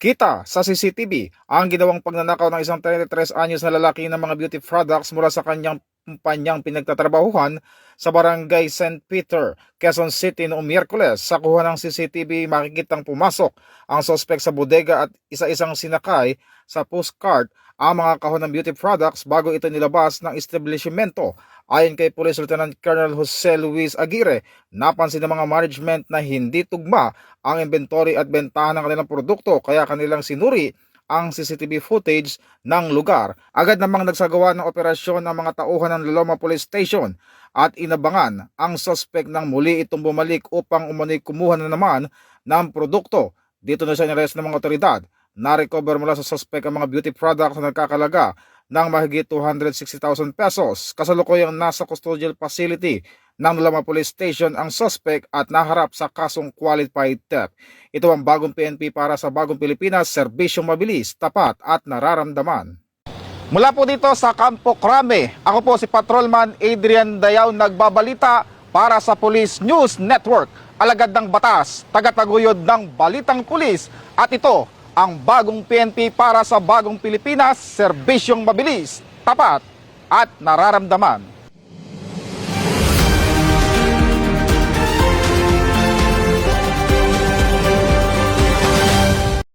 Kita sa CCTV ang ginawang pagnanakaw ng isang 33 anyos na lalaki ng mga beauty products mula sa kanyang kumpanyang pinagtatrabahuhan sa barangay St. Peter, Quezon City noong Miyerkules. Sa kuha ng CCTV, makikitang pumasok ang sospek sa bodega at isa-isang sinakay sa postcart ang mga kahon ng beauty products bago ito nilabas ng establishmento. Ayon kay Police Lieutenant Colonel Jose Luis Aguirre, napansin ng mga management na hindi tugma ang inventory at bentahan ng kanilang produkto kaya kanilang sinuri ang CCTV footage ng lugar. Agad namang nagsagawa ng operasyon ng mga tauhan ng Loloma Police Station at inabangan ang suspect nang muli itong bumalik upang umano'y kumuha na naman ng produkto. Dito na siya inarest ng mga otoridad. Na-recover mula sa suspect ang mga beauty products na nagkakalaga ng mahigit 260,000 pesos. Kasalukuyang nasa custodial facility ng Loloma Police Station ang suspect at naharap sa kasong qualified theft. Ito ang bagong PNP para sa bagong Pilipinas, serbisyong mabilis, tapat at nararamdaman. Mula po dito sa Campo Crame, ako po si Patrolman Adrian Dayaw nagbabalita para sa Police News Network. Alagad ng batas, tagataguyod ng balitang pulis at ito ang bagong PNP para sa bagong Pilipinas, serbisyong mabilis, tapat at nararamdaman.